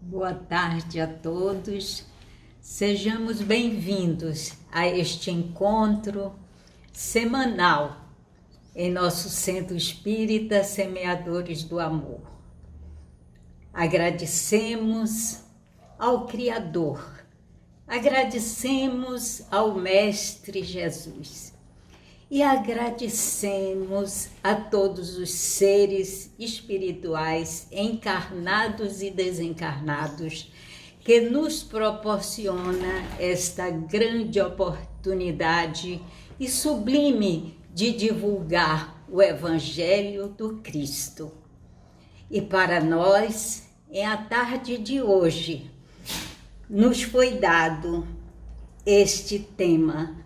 Boa tarde a todos. Sejamos bem-vindos a este encontro semanal em nosso Centro Espírita Semeadores do Amor. Agradecemos ao Criador, agradecemos ao Mestre Jesus e agradecemos a todos os seres espirituais encarnados e desencarnados que nos proporciona esta grande oportunidade e sublime de divulgar o Evangelho do Cristo. E para nós, em a tarde de hoje, nos foi dado este tema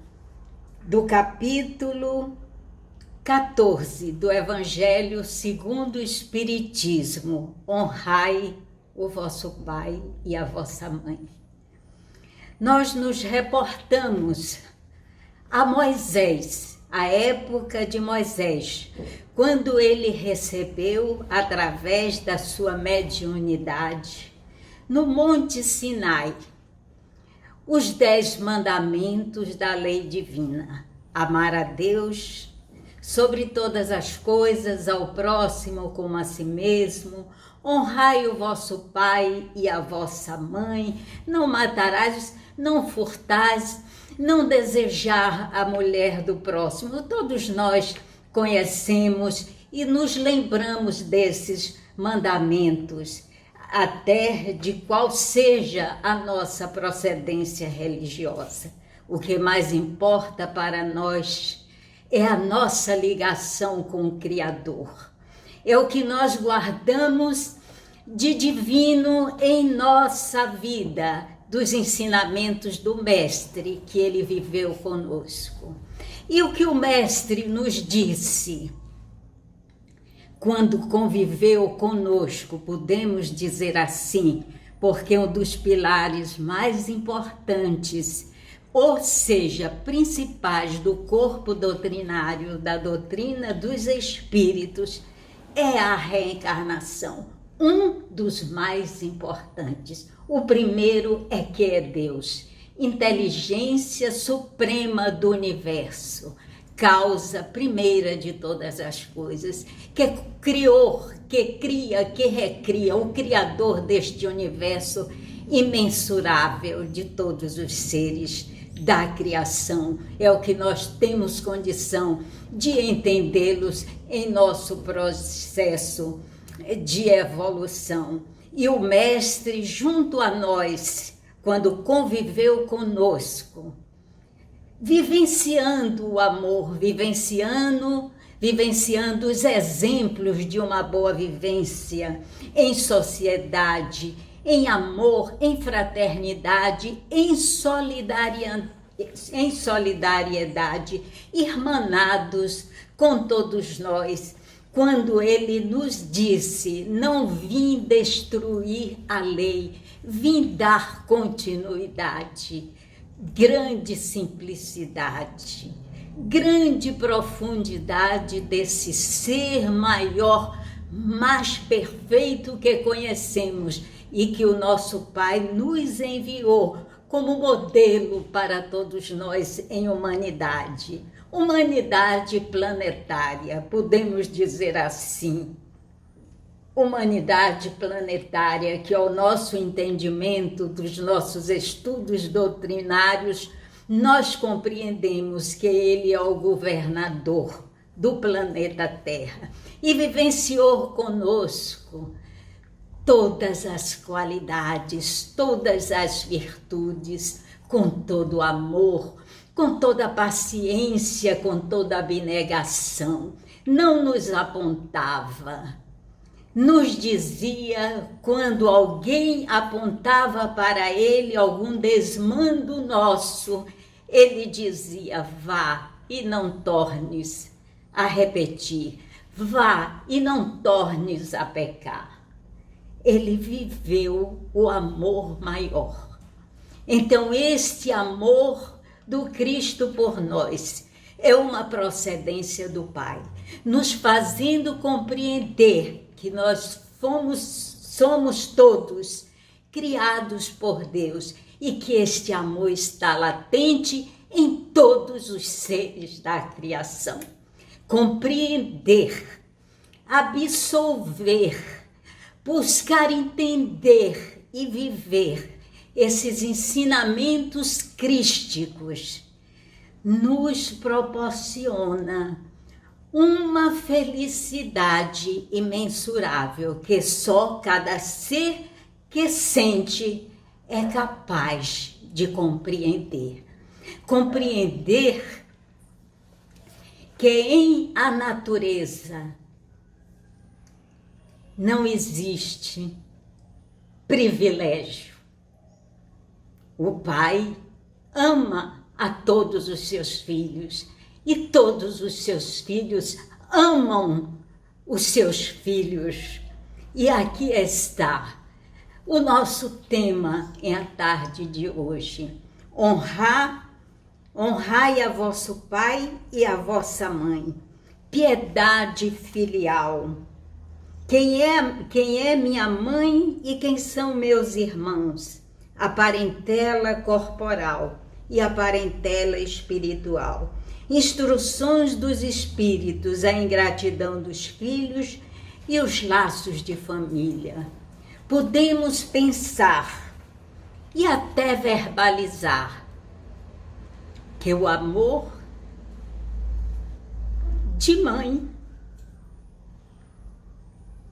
do capítulo 14 do Evangelho segundo o Espiritismo: honrai o vosso pai e a vossa mãe. Nós nos reportamos a Moisés, a época de Moisés, quando ele recebeu, através da sua mediunidade, no Monte Sinai, os 10 mandamentos da lei divina: amar a Deus sobre todas as coisas, ao próximo como a si mesmo, honrai o vosso pai e a vossa mãe, não matarás, não furtais, não desejar a mulher do próximo. Todos nós conhecemos e nos lembramos desses mandamentos, até de qual seja a nossa procedência religiosa. O que mais importa para nós é a nossa ligação com o Criador. É o que nós guardamos de divino em nossa vida, dos ensinamentos do Mestre que ele viveu conosco. E o que o Mestre nos disse quando conviveu conosco, podemos dizer assim, porque um dos pilares mais importantes, ou seja, principais do corpo doutrinário, da doutrina dos espíritos, é a reencarnação. Um dos mais importantes. O primeiro é que é Deus, inteligência suprema do universo, causa primeira de todas as coisas, que criou, que cria, que recria, o Criador deste universo imensurável de todos os seres da criação. É o que nós temos condição de entendê-los em nosso processo de evolução. E o Mestre, junto a nós, quando conviveu conosco, vivenciando o amor, vivenciando os exemplos de uma boa vivência em sociedade, em amor, em fraternidade, em solidariedade, irmanados com todos nós. Quando ele nos disse: não vim destruir a lei, vim dar continuidade. Grande simplicidade, grande profundidade desse ser maior, mais perfeito que conhecemos e que o nosso Pai nos enviou como modelo para todos nós em humanidade. Humanidade planetária, podemos dizer assim. Humanidade planetária, que ao nosso entendimento dos nossos estudos doutrinários, nós compreendemos que ele é o governador do planeta Terra e vivenciou conosco todas as qualidades, todas as virtudes, com todo o amor, com toda a paciência, com toda a abnegação. Não nos apontava, nos dizia, quando alguém apontava para ele algum desmando nosso, ele dizia: vá e não tornes a repetir, vá e não tornes a pecar. Ele viveu o amor maior. Então, este amor do Cristo por nós é uma procedência do Pai, nos fazendo compreender que nós somos todos criados por Deus e que este amor está latente em todos os seres da criação. Compreender, absolver, buscar entender e viver esses ensinamentos crísticos nos proporciona uma felicidade imensurável que só cada ser que sente é capaz de compreender. Compreender que em a natureza não existe privilégio. O Pai ama a todos os seus filhos e todos os seus filhos amam os seus filhos. E aqui está o nosso tema em a tarde de hoje. Honrai a vosso pai e a vossa mãe. Piedade filial. Quem é minha mãe e quem são meus irmãos? A parentela corporal e a parentela espiritual. Instruções dos espíritos, a ingratidão dos filhos e os laços de família. Podemos pensar e até verbalizar que o amor de mãe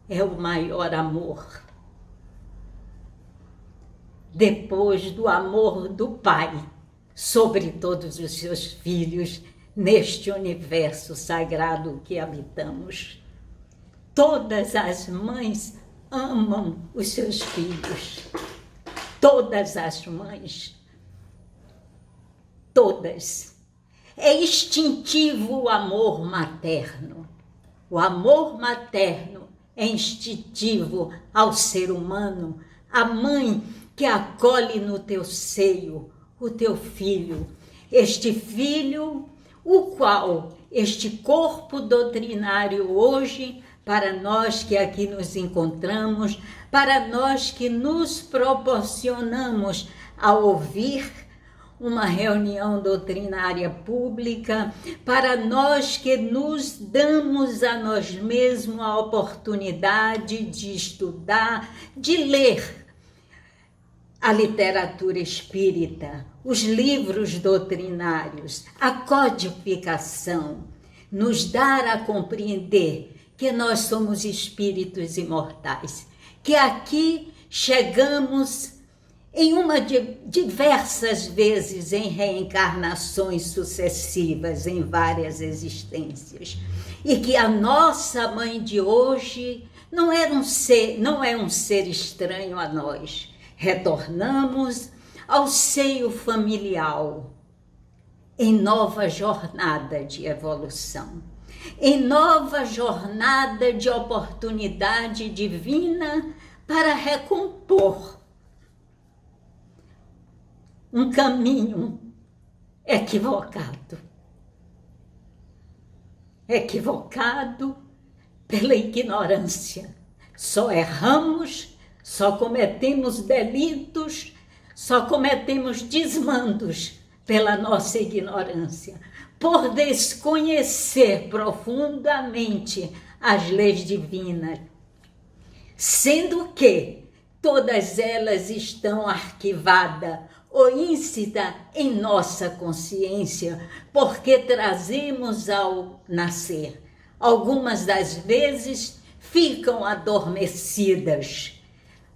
é o maior amor, depois do amor do Pai sobre todos os seus filhos neste universo sagrado que habitamos. Todas as mães amam os seus filhos, todas as mães, todas. É instintivo o amor materno. O amor materno é instintivo ao ser humano. A mãe que acolhe no teu seio o teu filho, este filho, o qual este corpo doutrinário hoje, para nós que aqui nos encontramos, para nós que nos proporcionamos a ouvir uma reunião doutrinária pública, para nós que nos damos a nós mesmos a oportunidade de estudar, de ler a literatura espírita, os livros doutrinários, a codificação, nos dar a compreender que nós somos espíritos imortais, que aqui chegamos diversas vezes em reencarnações sucessivas, em várias existências, e que a nossa mãe de hoje não é um ser estranho a nós. Retornamos ao seio familiar em nova jornada de evolução, em nova jornada de oportunidade divina para recompor um caminho equivocado pela ignorância. Só erramos, só cometemos delitos, só cometemos desmandos pela nossa ignorância, por desconhecer profundamente as leis divinas, sendo que todas elas estão arquivadas ou íncita em nossa consciência, porque trazemos ao nascer. Algumas das vezes ficam adormecidas,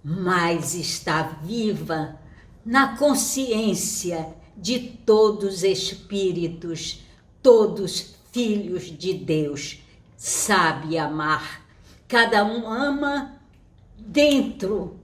mas está viva na consciência de todos espíritos, todos filhos de Deus. Sabe amar. Cada um ama dentro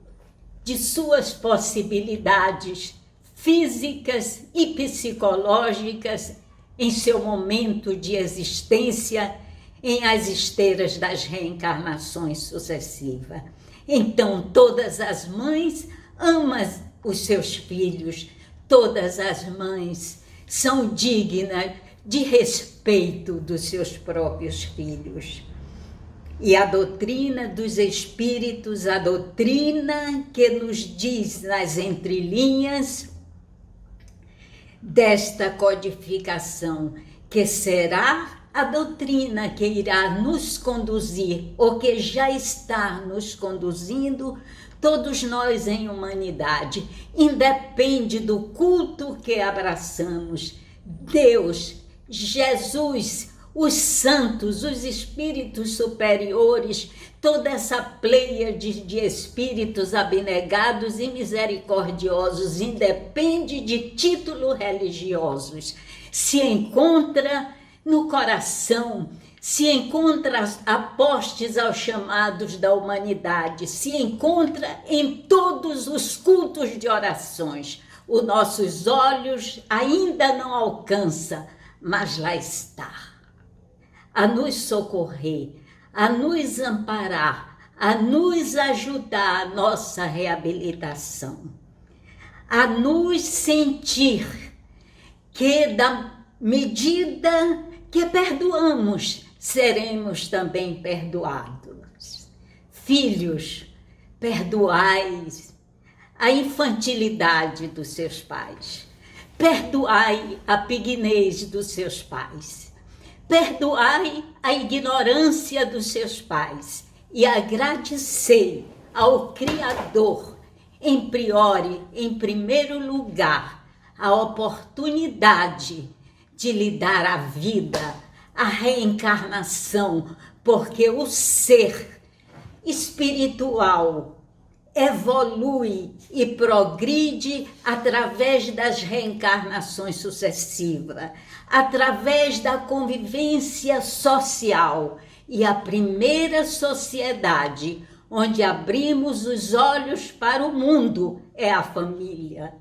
de suas possibilidades físicas e psicológicas em seu momento de existência em as esteiras das reencarnações sucessivas. Então, todas as mães amam os seus filhos, todas as mães são dignas de respeito dos seus próprios filhos. E a doutrina dos espíritos, a doutrina que nos diz nas entrelinhas desta codificação, que será a doutrina que irá nos conduzir, ou que já está nos conduzindo, todos nós em humanidade, independe do culto que abraçamos. Deus, Jesus, os santos, os espíritos superiores, toda essa pleiade de espíritos abnegados e misericordiosos, independe de títulos religiosos, se encontra no coração, se encontra apostes aos chamados da humanidade, se encontra em todos os cultos de orações. Os nossos olhos ainda não alcançam, mas lá está, a nos socorrer, a nos amparar, a nos ajudar a nossa reabilitação, a nos sentir que da medida que perdoamos, seremos também perdoados. Filhos, perdoai a infantilidade dos seus pais, perdoai a pequenez dos seus pais, perdoai a ignorância dos seus pais e agradecei ao Criador, em primeiro lugar, a oportunidade de lhe dar a vida, a reencarnação, porque o ser espiritual evolui e progride através das reencarnações sucessivas, através da convivência social. E a primeira sociedade onde abrimos os olhos para o mundo é a família.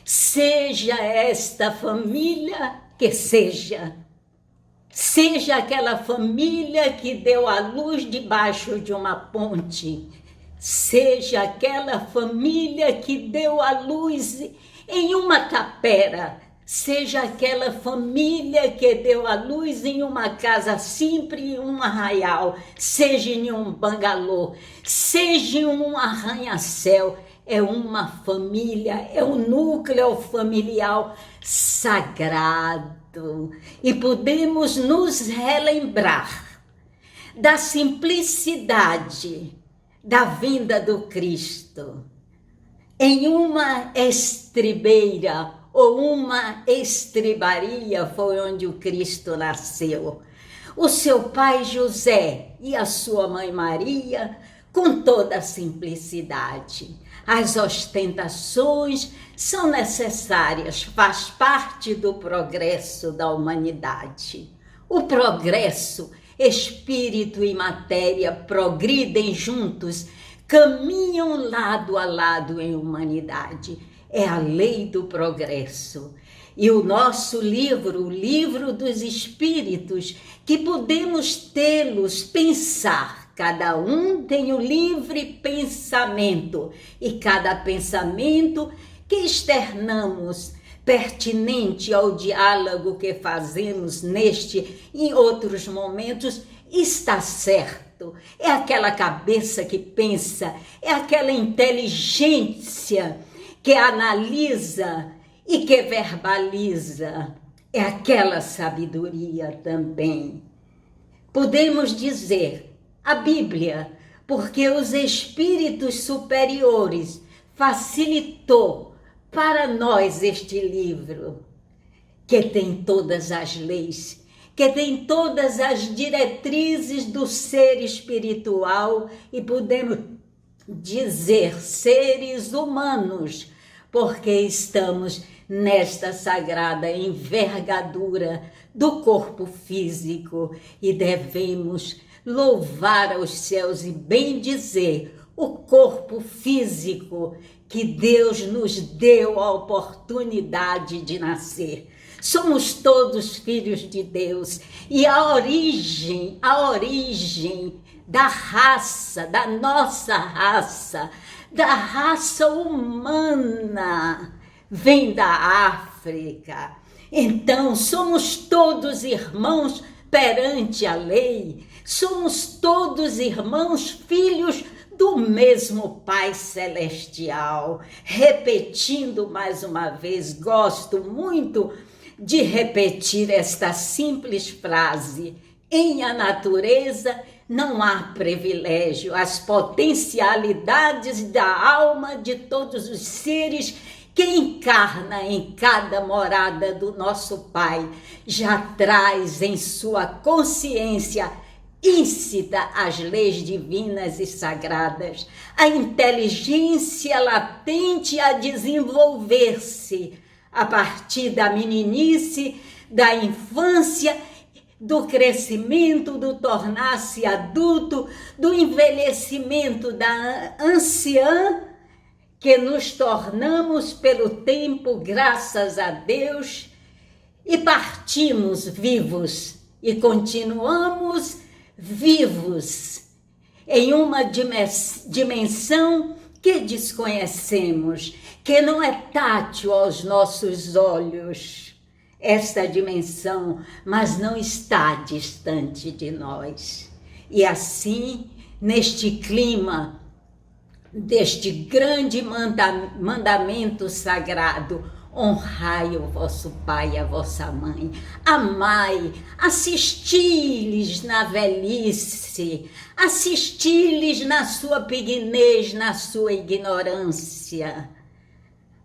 Seja esta família que seja aquela família que deu a luz debaixo de uma ponte, seja aquela família que deu a luz em uma tapera, seja aquela família que deu a luz em uma casa simples, em um arraial, seja em um bangalô, seja em um arranha-céu, é uma família, é um núcleo familiar sagrado. E podemos nos relembrar da simplicidade da vinda do Cristo em uma estribeira ou uma estribaria foi onde o Cristo nasceu. O seu pai José e a sua mãe Maria, com toda a simplicidade. As ostentações são necessárias, faz parte do progresso da humanidade. O progresso, espírito e matéria progridem juntos, caminham lado a lado em humanidade. É a lei do progresso. E o nosso livro, o livro dos espíritos, que podemos tê-los, pensar. Cada um tem o livre pensamento e cada pensamento que externamos pertinente ao diálogo que fazemos neste e em outros momentos está certo. É aquela cabeça que pensa, é aquela inteligência que analisa e que verbaliza, é aquela sabedoria também. Podemos dizer a Bíblia, porque os espíritos superiores facilitou para nós este livro, que tem todas as leis, que tem todas as diretrizes do ser espiritual e podemos dizer seres humanos, porque estamos nesta sagrada envergadura do corpo físico e devemos louvar aos céus e bendizer o corpo físico que Deus nos deu a oportunidade de nascer. Somos todos filhos de Deus e a origem da raça, da nossa raça, da raça humana, vem da África. Então, somos todos irmãos perante a lei, Somos todos irmãos, filhos do mesmo Pai Celestial. Repetindo mais uma vez, gosto muito de repetir esta simples frase: em a natureza não há privilégio, as potencialidades da alma de todos os seres que encarna em cada morada do nosso Pai já traz em sua consciência íncita as leis divinas e sagradas, a inteligência latente a desenvolver-se a partir da meninice, da infância, do crescimento, do tornar-se adulto, do envelhecimento da anciã, que nos tornamos pelo tempo, graças a Deus, e partimos vivos e continuamos vivos em uma dimensão que desconhecemos, que não é tátil aos nossos olhos, esta dimensão, mas não está distante de nós. E assim, neste clima, deste grande mandamento sagrado, honrai o vosso pai e a vossa mãe, amai, assisti-lhes na velhice, assisti-lhes na sua pequenez, na sua ignorância,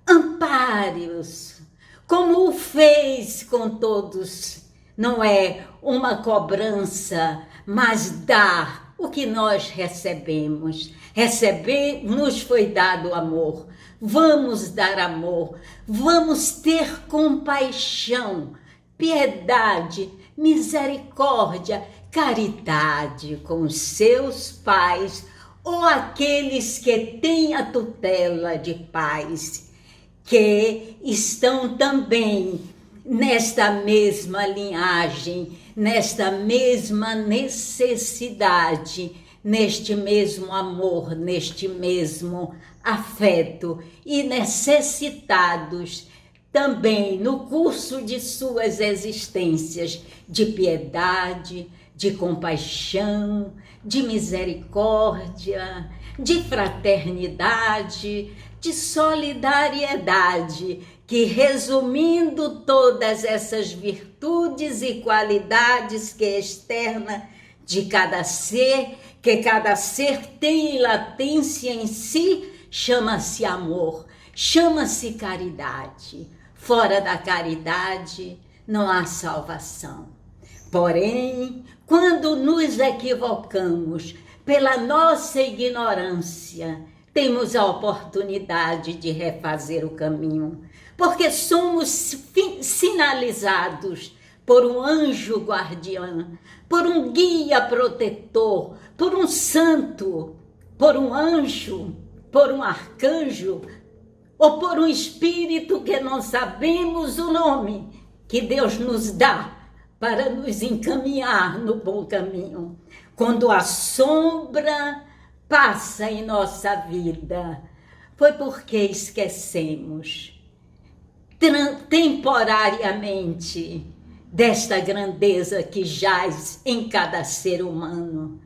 ampare-os, como o fez com todos. Não é uma cobrança, mas dar o que nós recebemos. Nos foi dado amor. Vamos dar amor, vamos ter compaixão, piedade, misericórdia, caridade com os seus pais ou aqueles que têm a tutela de pais, que estão também nesta mesma linhagem, nesta mesma necessidade, neste mesmo amor, neste mesmo afeto, e necessitados também no curso de suas existências de piedade, de compaixão, de misericórdia, de fraternidade, de solidariedade, que, resumindo todas essas virtudes e qualidades que externa de cada ser, que cada ser tem latência em si, chama-se amor, chama-se caridade. Fora da caridade não há salvação. Porém, quando nos equivocamos pela nossa ignorância, temos a oportunidade de refazer o caminho, porque somos sinalizados por um anjo guardião, por um guia protetor, por um santo, por um anjo, por um arcanjo, ou por um espírito que não sabemos o nome, que Deus nos dá para nos encaminhar no bom caminho. Quando a sombra passa em nossa vida, foi porque esquecemos temporariamente desta grandeza que jaz em cada ser humano.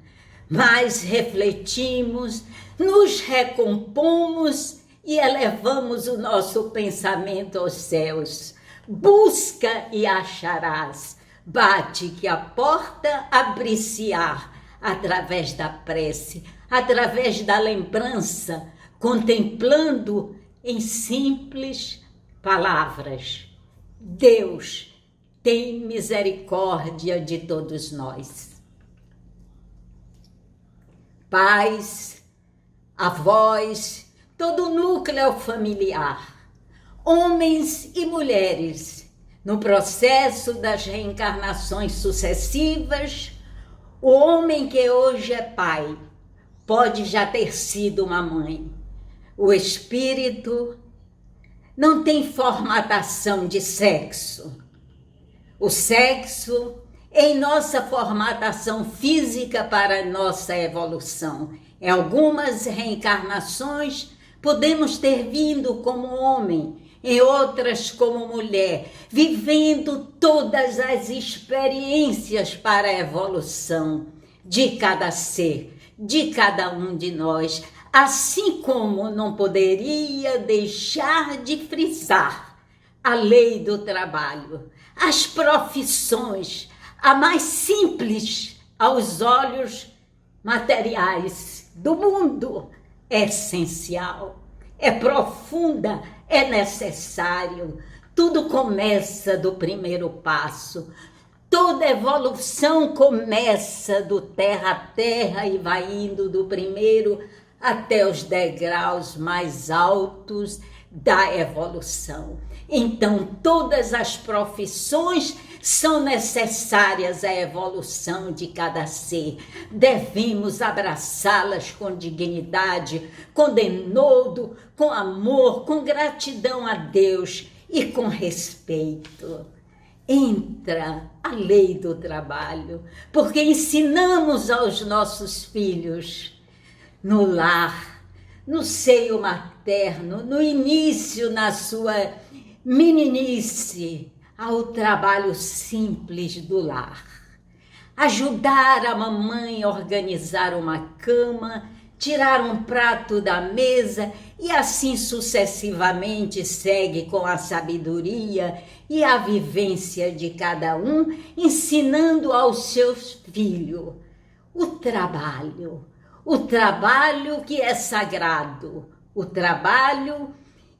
Mas refletimos, nos recompomos e elevamos o nosso pensamento aos céus. Busca e acharás, bate que a porta abrir-se-á, através da prece, através da lembrança, contemplando em simples palavras. Deus tem misericórdia de todos nós. Pais, avós, todo o núcleo familiar, homens e mulheres, no processo das reencarnações sucessivas, o homem que hoje é pai pode já ter sido uma mãe. O espírito não tem formatação de sexo. O sexo em nossa formatação física para nossa evolução. Em algumas reencarnações, podemos ter vindo como homem, em outras como mulher, vivendo todas as experiências para a evolução, de cada ser, de cada um de nós, assim como não poderia deixar de frisar a lei do trabalho, as profissões, a mais simples aos olhos materiais do mundo, é essencial, é profunda, é necessário. Tudo começa do primeiro passo. Toda evolução começa do terra a terra e vai indo do primeiro até os degraus mais altos da evolução. Então, todas as profissões são necessárias à evolução de cada ser. Devemos abraçá-las com dignidade, com denodo, com amor, com gratidão a Deus e com respeito. Entra a lei do trabalho, porque ensinamos aos nossos filhos no lar, no seio materno, no início, na sua meninice, ao trabalho simples do lar. Ajudar a mamãe a organizar uma cama, tirar um prato da mesa e assim sucessivamente segue com a sabedoria e a vivência de cada um, ensinando aos seus filhos o trabalho que é sagrado, o trabalho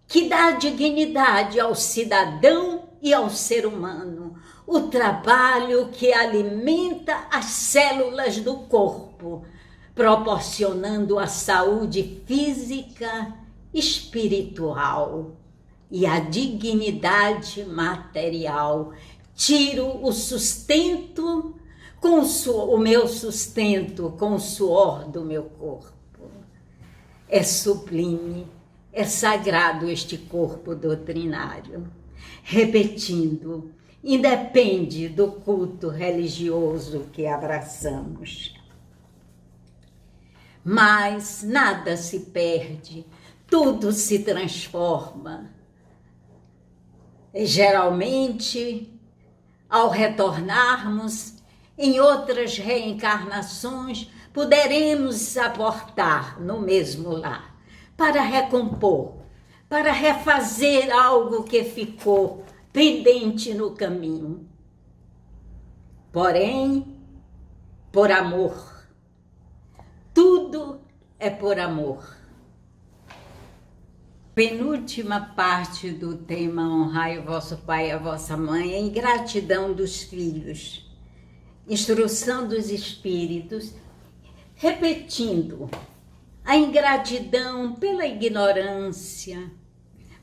que dá dignidade ao cidadão e ao ser humano, o trabalho que alimenta as células do corpo, proporcionando a saúde física, espiritual e a dignidade material. Tiro o sustento com o meu sustento com o suor do meu corpo. É sublime, é sagrado este corpo doutrinário. Repetindo, independe do culto religioso que abraçamos. Mas nada se perde, tudo se transforma. Geralmente, ao retornarmos em outras reencarnações, poderemos aportar no mesmo lar para recompor, para refazer algo que ficou pendente no caminho. Porém, por amor. Tudo é por amor. Penúltima parte do tema honrai o vosso pai e a vossa mãe, a ingratidão dos filhos. Instrução dos espíritos, repetindo, a ingratidão pela ignorância,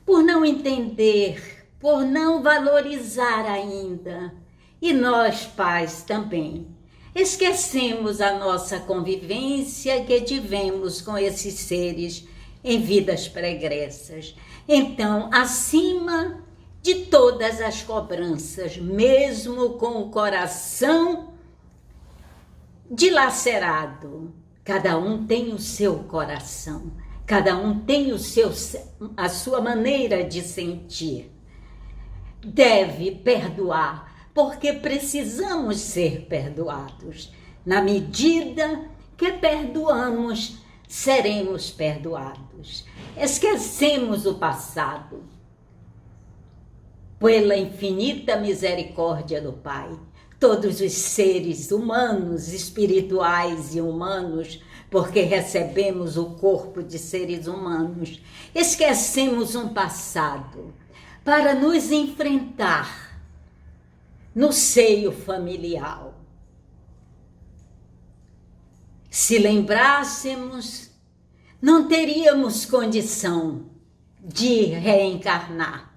por não entender, por não valorizar ainda. E nós, pais, também. Esquecemos a nossa convivência que tivemos com esses seres em vidas pregressas. Então, acima de todas as cobranças, mesmo com o coração dilacerado, cada um tem o seu coração, cada um tem a sua maneira de sentir. Deve perdoar, porque precisamos ser perdoados. Na medida que perdoamos, seremos perdoados. Esquecemos o passado. Pela infinita misericórdia do Pai, todos os seres humanos, espirituais e humanos, porque recebemos o corpo de seres humanos, esquecemos um passado para nos enfrentar no seio familiar. Se lembrássemos, não teríamos condição de reencarnar,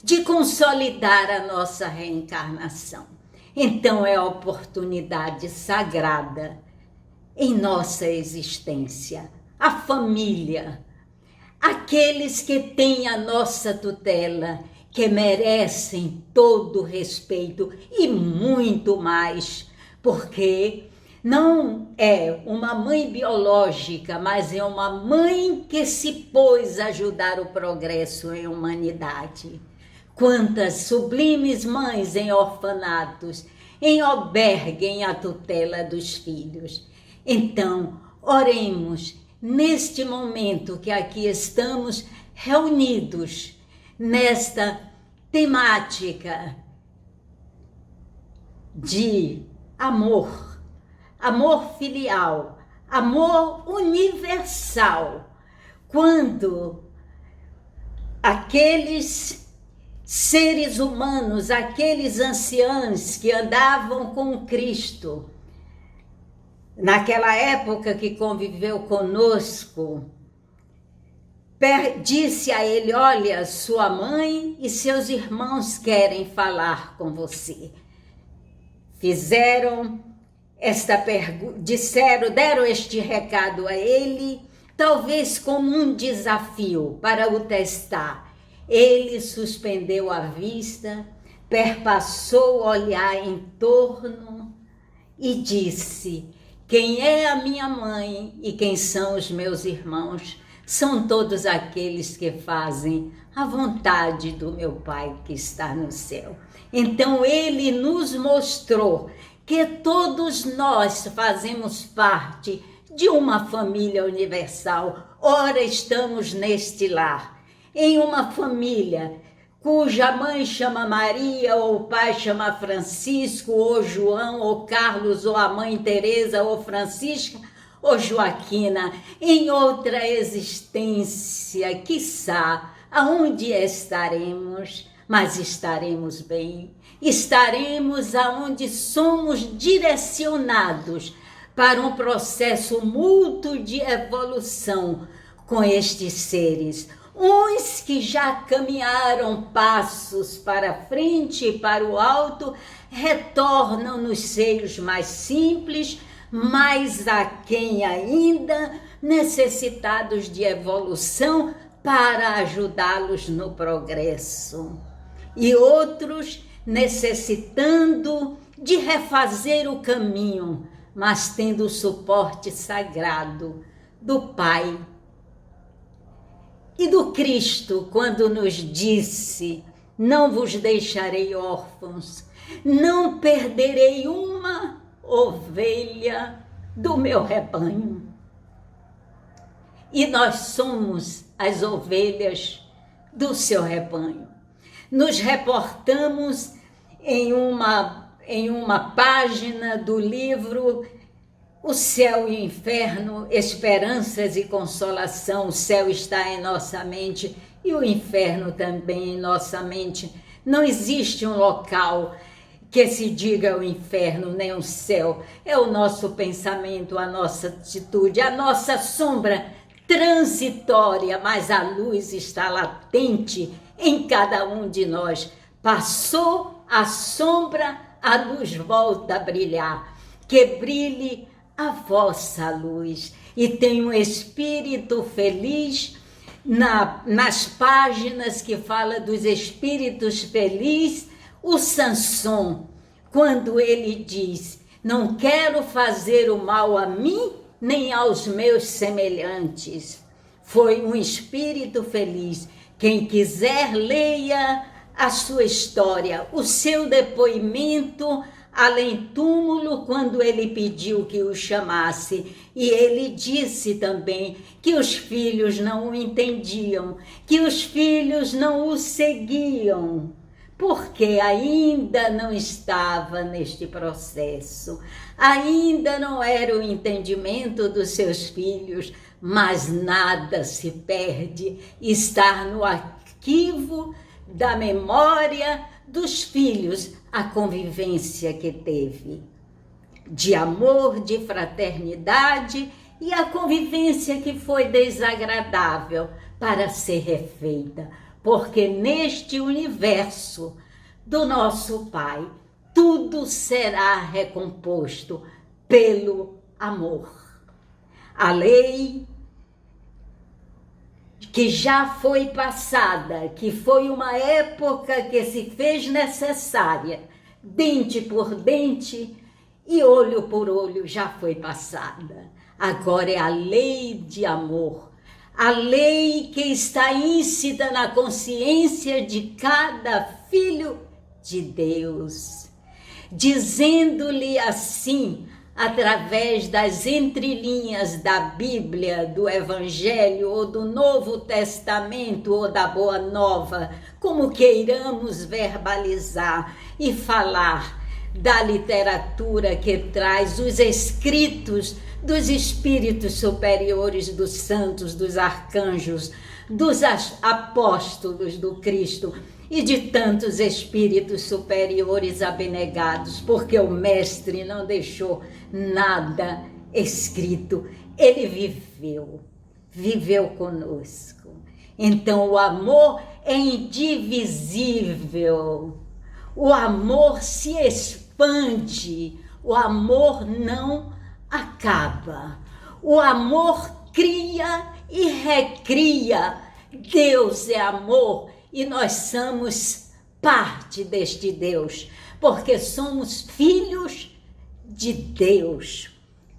de consolidar a nossa reencarnação. Então é a oportunidade sagrada em nossa existência. A família, aqueles que têm a nossa tutela, que merecem todo o respeito e muito mais, porque não é uma mãe biológica, mas é uma mãe que se pôs a ajudar o progresso em humanidade. Quantas sublimes mães em orfanatos, em albergue, em a tutela dos filhos. Então, oremos neste momento que aqui estamos reunidos nesta temática de amor, amor filial, amor universal. Quando aqueles seres humanos, aqueles anciãos que andavam com Cristo, naquela época que conviveu conosco, disse a ele: olha, sua mãe e seus irmãos querem falar com você. Fizeram esta pergunta, deram este recado a ele, talvez como um desafio para o testar. Ele suspendeu a vista, perpassou o olhar em torno e disse: quem é a minha mãe e quem são os meus irmãos? São todos aqueles que fazem a vontade do meu Pai que está no céu. Então ele nos mostrou que todos nós fazemos parte de uma família universal. Ora, estamos neste lar, em uma família cuja mãe chama Maria, ou o pai chama Francisco, ou João, ou Carlos, ou a mãe Teresa, ou Francisca, ou Joaquina. Em outra existência, quiçá, aonde estaremos, mas estaremos bem. Estaremos aonde somos direcionados para um processo mútuo de evolução com estes seres. Uns que já caminharam passos para frente e para o alto, retornam nos seios mais simples, mas a quem ainda necessitados de evolução para ajudá-los no progresso. E outros necessitando de refazer o caminho, mas tendo o suporte sagrado do Pai e do Cristo, quando nos disse: não vos deixarei órfãos, não perderei uma ovelha do meu rebanho. E nós somos as ovelhas do seu rebanho. Nos reportamos em uma página do livro O Céu e o Inferno, Esperanças e Consolação. O céu está em nossa mente e o inferno também em nossa mente. Não existe um local que se diga o inferno, nem o céu. É o nosso pensamento, a nossa atitude, a nossa sombra transitória, mas a luz está latente em cada um de nós. Passou a sombra, a luz volta a brilhar. Que brilhe a vossa luz. E tem um espírito feliz nas páginas que fala dos espíritos felizes, o Samson, quando ele diz: não quero fazer o mal a mim, nem aos meus semelhantes. Foi um espírito feliz. Quem quiser, leia a sua história, o seu depoimento além túmulo, quando ele pediu que o chamasse. E ele disse também que os filhos não o entendiam, que os filhos não o seguiam, porque ainda não estava neste processo, ainda não era o entendimento dos seus filhos, mas nada se perde, estar no arquivo da memória dos filhos, a convivência que teve, de amor, de fraternidade, e a convivência que foi desagradável para ser refeita, porque neste universo do nosso Pai, tudo será recomposto pelo amor. A lei que já foi passada, que foi uma época que se fez necessária, dente por dente e olho por olho, já foi passada. Agora é a lei de amor, a lei que está íncida na consciência de cada filho de Deus, dizendo-lhe assim através das entrelinhas da Bíblia, do Evangelho, ou do Novo Testamento, ou da Boa Nova, como queiramos verbalizar e falar da literatura que traz os escritos dos espíritos superiores, dos santos, dos arcanjos, dos apóstolos do Cristo e de tantos espíritos superiores abnegados, porque o Mestre não deixou nada escrito, ele viveu conosco. Então o amor é indivisível, o amor se expande, o amor não acaba, o amor cria e recria. Deus é amor e nós somos parte deste Deus, porque somos filhos de Deus,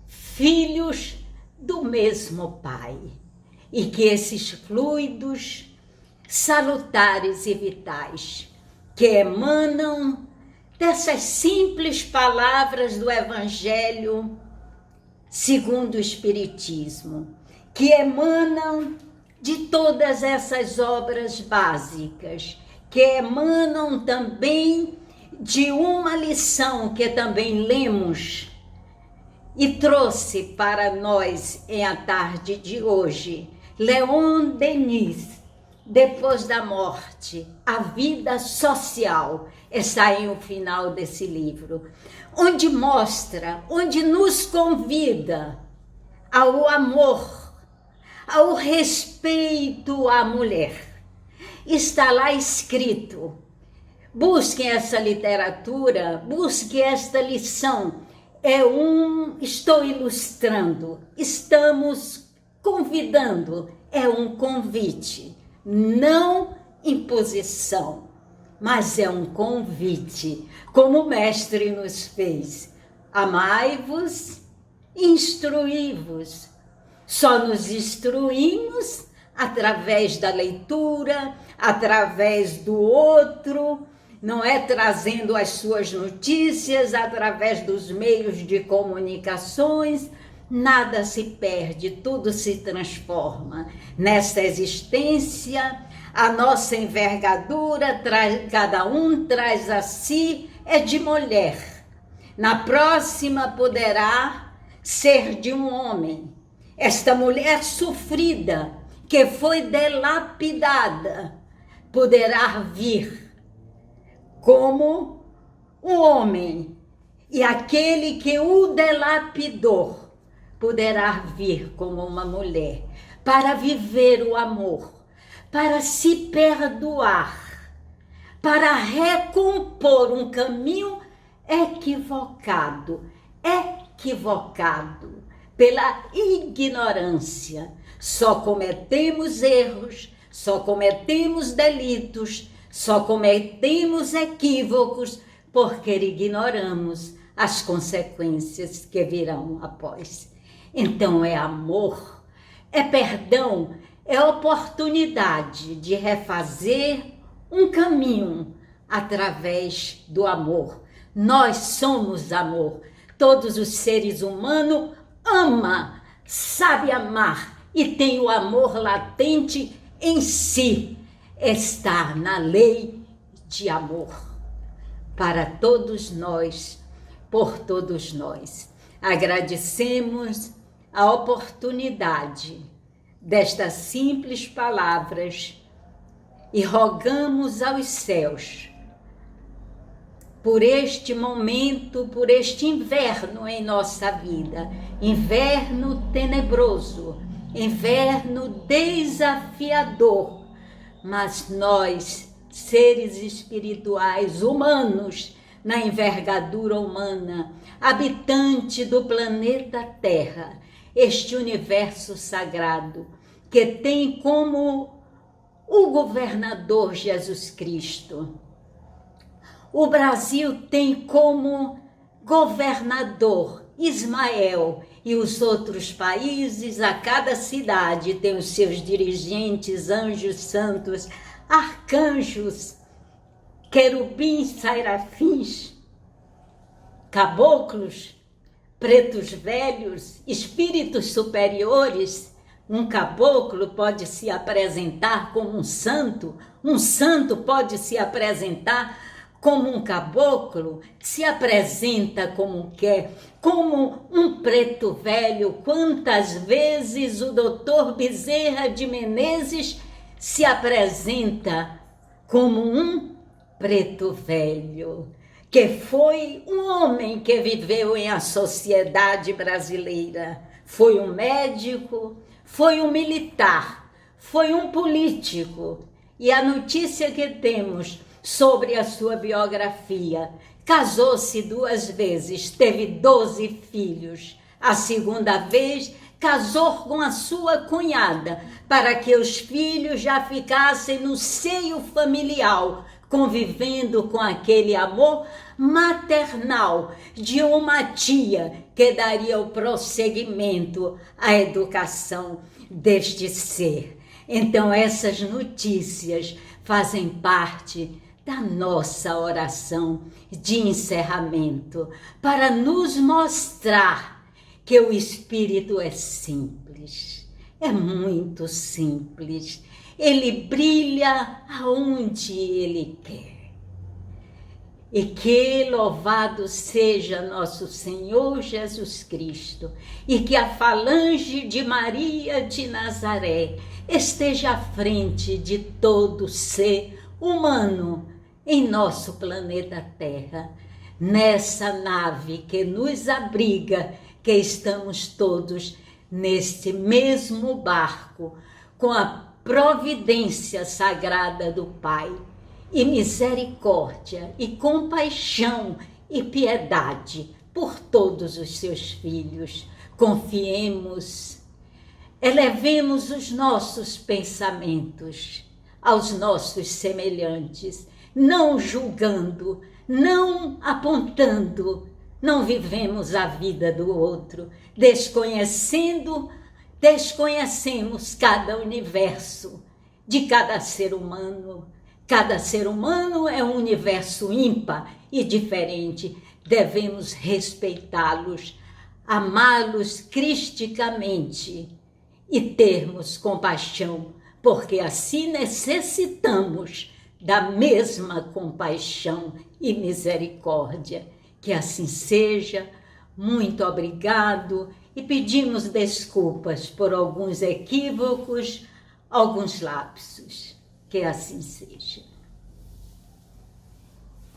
filhos do mesmo Pai. E que esses fluidos salutares e vitais que emanam dessas simples palavras do Evangelho segundo o Espiritismo, que emanam de todas essas obras básicas, que emanam também de uma lição que também lemos e trouxe para nós em a tarde de hoje, Leon Denis, Depois da Morte, a Vida Social, está aí o final desse livro, onde mostra, onde nos convida ao amor, ao respeito à mulher. Está lá escrito, busquem essa literatura, busquem esta lição, estou ilustrando, estamos convidando, é um convite, não imposição, mas é um convite, como o Mestre nos fez. Amai-vos, instruí-vos. Só nos instruímos através da leitura, através do outro, não é trazendo as suas notícias, através dos meios de comunicações. Nada se perde, tudo se transforma. Nesta existência, a nossa envergadura, cada um traz a si, é de mulher. Na próxima poderá ser de um homem. Esta mulher sofrida, que foi delapidada, poderá vir como um homem. E aquele que o delapidou, poderá vir como uma mulher, para viver o amor, para se perdoar, para recompor um caminho equivocado pela ignorância. Só cometemos erros, só cometemos delitos, só cometemos equívocos, porque ignoramos as consequências que virão após. Então é amor, é perdão, é oportunidade de refazer um caminho através do amor. Nós somos amor. Todos os seres humanos amam, sabem amar e tem o amor latente em si. Está na lei de amor para todos nós, por todos nós. Agradecemos a oportunidade destas simples palavras e rogamos aos céus por este momento, por este inverno em nossa vida, inverno tenebroso, inverno desafiador, mas nós, seres espirituais, humanos, na envergadura humana, habitante do planeta Terra, este universo sagrado, que tem como o governador Jesus Cristo. O Brasil tem como governador Ismael, e os outros países, a cada cidade tem os seus dirigentes, anjos santos, arcanjos, querubins, serafins, caboclos, pretos velhos, espíritos superiores. Um caboclo pode se apresentar como um santo pode se apresentar como um caboclo, se apresenta como quer, como um preto velho. Quantas vezes o doutor Bezerra de Menezes se apresenta como um preto velho, que foi um homem que viveu em a sociedade brasileira, foi um médico, foi um militar, foi um político. E a notícia que temos sobre a sua biografia: casou-se 2 vezes, teve 12 filhos. A segunda vez casou com a sua cunhada, para que os filhos já ficassem no seio familiar, convivendo com aquele amor maternal de uma tia que daria o prosseguimento à educação deste ser. Então, essas notícias fazem parte da nossa oração de encerramento, para nos mostrar que o Espírito é simples, é muito simples. Ele brilha aonde Ele quer. E que louvado seja nosso Senhor Jesus Cristo, e que a falange de Maria de Nazaré esteja à frente de todo ser humano em nosso planeta Terra, nessa nave que nos abriga, que estamos todos neste mesmo barco, com a providência sagrada do Pai, e misericórdia, e compaixão, e piedade por todos os seus filhos. Confiemos, elevemos os nossos pensamentos aos nossos semelhantes, não julgando, não apontando. Não vivemos a vida do outro, desconhecemos cada universo de cada ser humano. Cada ser humano é um universo ímpar e diferente. Devemos respeitá-los, amá-los cristicamente e termos compaixão, porque assim necessitamos da mesma compaixão e misericórdia. Que assim seja. Muito obrigado, e pedimos desculpas por alguns equívocos, alguns lapsos. Que assim seja.